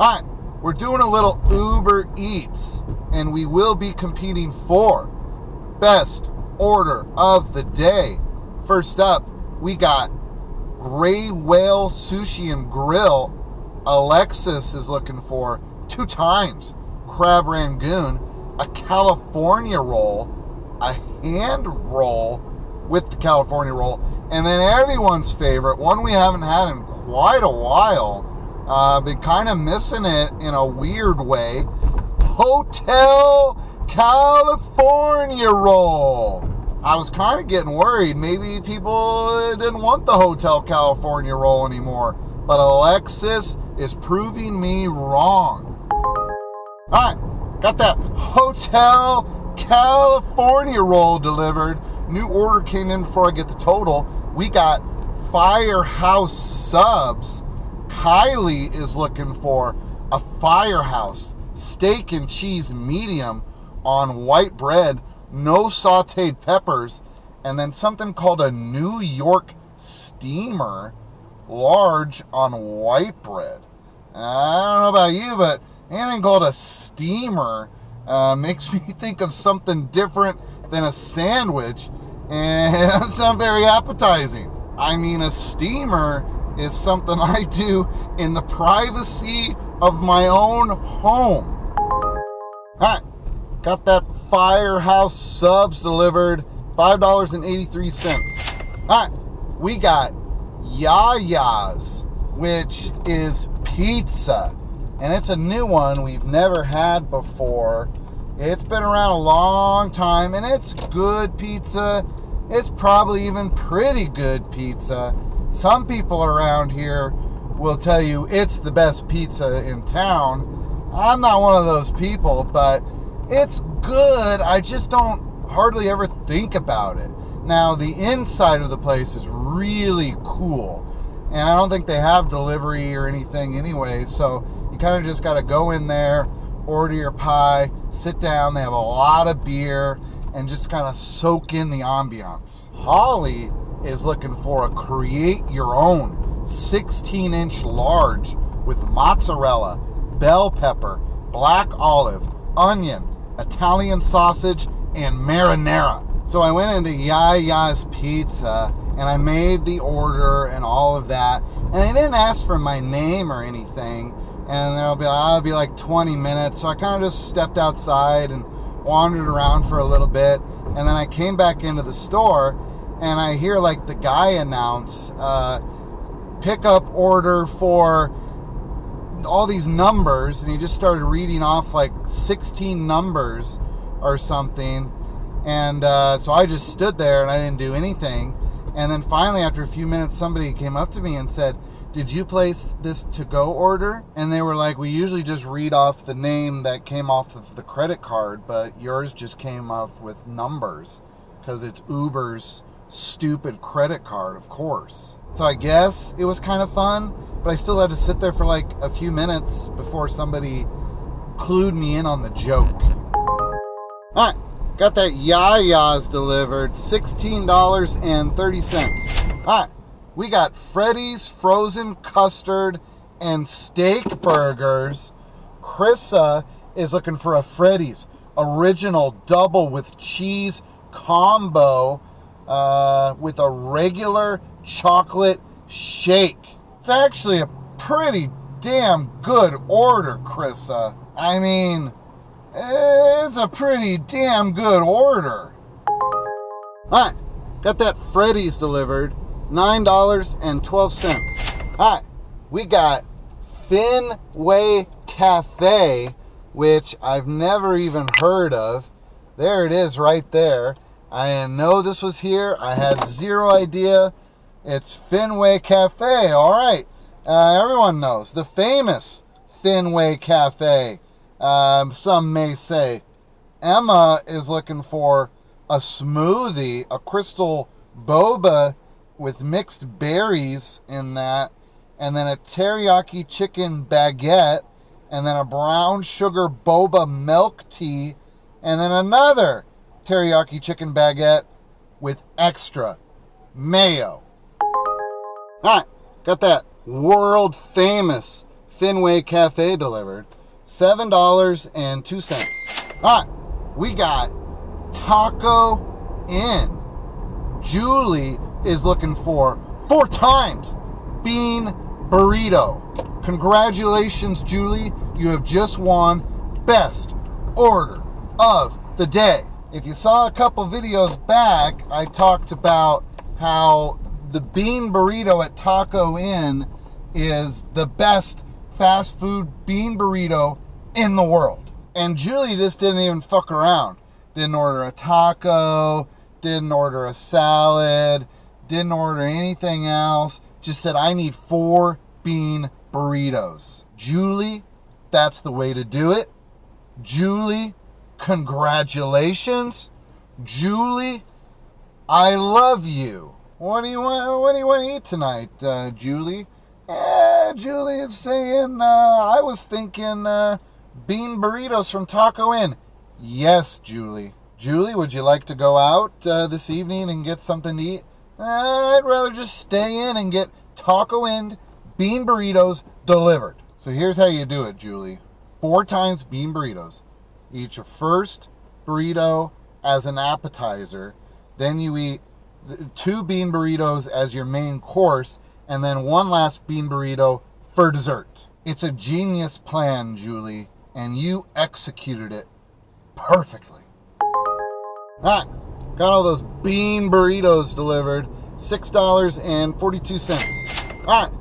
Alright, we're doing a little Uber Eats, and we will be competing for best order of the day. First up, we got Gray Whale Sushi and Grill. Alexis is looking for 2 times Crab Rangoon, a California roll, a hand roll with the California roll, and then everyone's favorite, one we haven't had in quite a while, been kind of missing it in a weird way, Hotel California roll. I was kind of getting worried. Maybe people didn't want the Hotel California roll anymore, but Alexis is proving me wrong. All right, got that Hotel California roll delivered. New order came in before I get the total. We got Firehouse subs. Kylie is looking for a Firehouse steak and cheese medium on white bread, no sauteed peppers, and then something called a New York steamer large on white bread. I don't know about you, but anything called a steamer makes me think of something different than a sandwich, and it doesn't sound very appetizing. I mean, a steamer is something I do in the privacy of my own home. Alright, got that Firehouse subs delivered, $5.83. Alright, we got Yaya's, which is pizza, and it's a new one we've never had before. It's been around a long time, and it's good pizza. It's probably even pretty good pizza. Some people around here will tell you it's the best pizza in town. I'm not one of those people, but it's good. I just don't hardly ever think about it. Now, the inside of the place is really cool, and I don't think they have delivery or anything anyway, so you kind of just got to go in there, order your pie, sit down. They have a lot of beer, and just kind of soak in the ambiance. Holly is looking for a create your own 16-inch large with mozzarella, bell pepper, black olive, onion, Italian sausage, and marinara. So I went into Yaya's Pizza and I made the order and all of that, and they didn't ask for my name or anything, and I'll be like 20 minutes. So I kind of just stepped outside and wandered around for a little bit, and then I came back into the store, and I hear like the guy announce pickup order for all these numbers, and he just started reading off like 16 numbers or something, and so I just stood there and I didn't do anything. And then finally, after a few minutes, somebody came up to me and said, "Did you place this to-go order?" And they were like, "We usually just read off the name that came off of the credit card, but yours just came off with numbers because it's Uber's stupid credit card, of course." So I guess it was kind of fun, but I still had to sit there for like a few minutes before somebody clued me in on the joke. Alright, got that Yaya's delivered, $16.30. Alright, we got Freddy's frozen custard and steak burgers. Krissa is looking for a Freddy's original double with cheese combo with a regular chocolate shake. It's actually a pretty damn good order, Krissa. I mean, it's a pretty damn good order. Alright, got that Freddy's delivered, $9.12. Alright, we got Finway Cafe, which I've never even heard of. There it is right there. I didn't know this was here. I had zero idea. It's Finway Cafe. All right. Everyone knows. The famous Finway Cafe. Some may say. Emma is looking for a smoothie, a crystal boba with mixed berries in that, and then a teriyaki chicken baguette, and then a brown sugar boba milk tea, and then another teriyaki chicken baguette with extra mayo. Alright, got that world famous Fenway Cafe delivered, $7.02. All right, we got Taco Inn. Julie is looking for 4 times bean burrito. Congratulations, Julie. You have just won best order of the day. If you saw a couple videos back, I talked about how the bean burrito at Taco Inn is the best fast food bean burrito in the world. And Julie just didn't even fuck around. Didn't order a taco, didn't order a salad, didn't order anything else. Just said, I need 4 bean burritos. Julie, that's the way to do it. Julie, congratulations. Julie, I love you. What do you want to eat tonight, Julie? Julie is saying, I was thinking bean burritos from Taco Inn. Yes, Julie. Julie, would you like to go out this evening and get something to eat? I'd rather just stay in and get Taco Inn bean burritos delivered. So here's how you do it, Julie. 4 times bean burritos. You eat your first burrito as an appetizer. Then you eat 2 bean burritos as your main course. And then 1 last bean burrito for dessert. It's a genius plan, Julie. And you executed it perfectly. Alright, got all those bean burritos delivered. $6.42. Alright,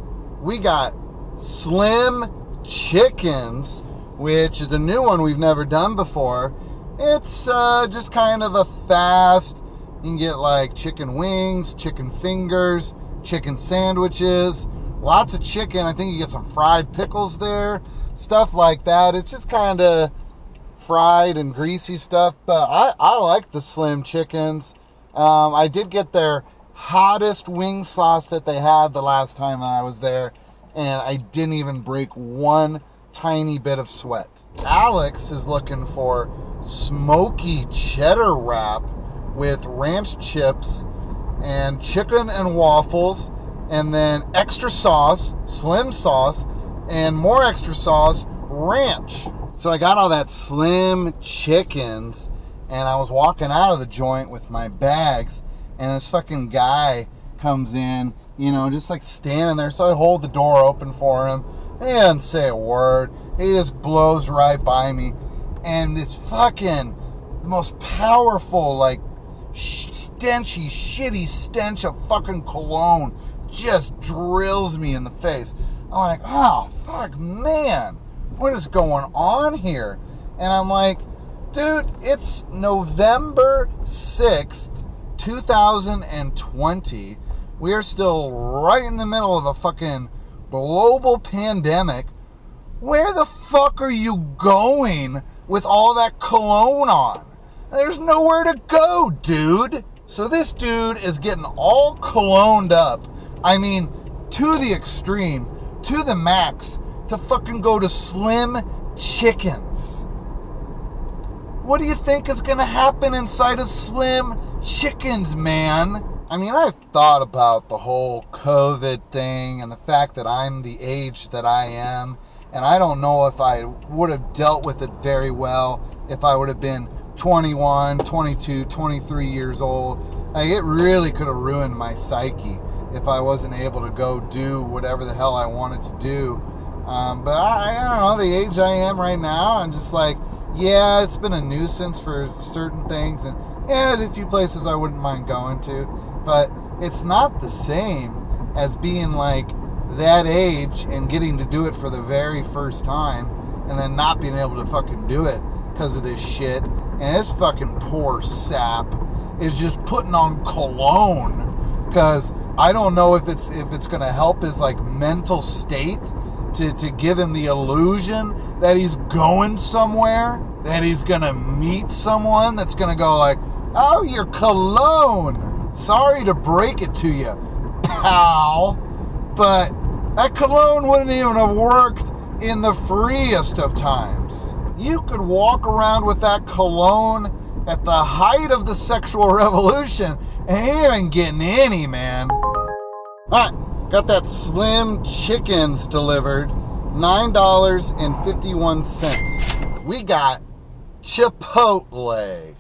we got Slim Chickens, which is a new one we've never done before. It's just kind of a fast, you can get like chicken wings, chicken fingers, chicken sandwiches, lots of chicken. I think you get some fried pickles there, stuff like that. It's just kind of fried and greasy stuff, but I like the Slim Chickens. I did get their hottest wing sauce that they had the last time that I was there, and I didn't even break one tiny bit of sweat. Alex is looking for smoky cheddar wrap with ranch chips and chicken and waffles, and then extra sauce, Slim sauce, and more extra sauce, ranch. So I got all that Slim Chickens, and I was walking out of the joint with my bags, and this fucking guy comes in, you know, just like standing there. So I hold the door open for him. He doesn't say a word. He just blows right by me. And this fucking, the most powerful, like, stenchy, shitty stench of fucking cologne just drills me in the face. I'm like, oh, fuck, man. What is going on here? And I'm like, dude, it's November 6th, 2020. We are still right in the middle of a fucking global pandemic. Where the fuck are you going with all that cologne on? There's nowhere to go, dude. So this dude is getting all cologned up. I mean, to the extreme, to the max, to fucking go to Slim Chickens. What do you think is going to happen inside of Slim Chickens, man? I mean, I've thought about the whole COVID thing and the fact that I'm the age that I am, and I don't know if I would have dealt with it very well if I would have been 21, 22, 23 years old. Like, it really could have ruined my psyche if I wasn't able to go do whatever the hell I wanted to do. But I don't know, the age I am right now, I'm just like, yeah, it's been a nuisance for certain things, and yeah, there's a few places I wouldn't mind going to, but it's not the same as being like that age and getting to do it for the very first time and then not being able to fucking do it because of this shit. And this fucking poor sap is just putting on cologne because I don't know if it's going to help his like mental state to give him the illusion that he's going somewhere, that he's going to meet someone that's going to go like, oh, you're cologne. Sorry to break it to you, pal, but that cologne wouldn't even have worked in the freest of times. You could walk around with that cologne at the height of the sexual revolution and he ain't getting any, man. Alright, got that Slim Chickens delivered. $9.51. We got Chipotle.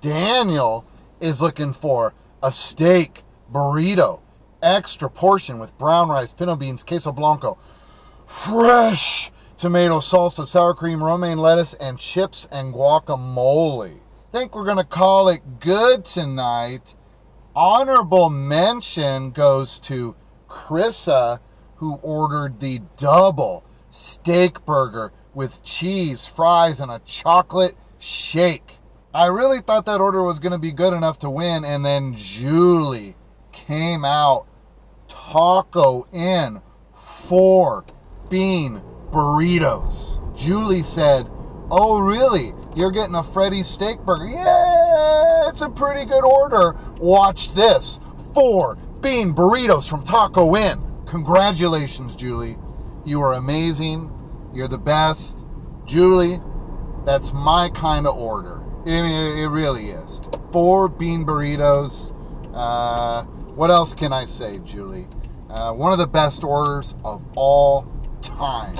Daniel is looking for a steak burrito, extra portion with brown rice, pinto beans, queso blanco, fresh tomato salsa, sour cream, romaine lettuce, and chips and guacamole. Think we're gonna call it good tonight. Honorable mention goes to Chrissa, who ordered the double steak burger with cheese, fries, and a chocolate shake. I really thought that order was going to be good enough to win, and then Julie came out taco in 4 bean burritos. Julie said, "Oh, really? You're getting a Freddy's steak burger? Yeah, it's a pretty good order. Watch this. 4 bean burritos from Taco Inn." Congratulations, Julie. You are amazing. You're the best. Julie, that's my kind of order. I mean, it really is. 4 bean burritos. What else can I say, Julie? One of the best orders of all time.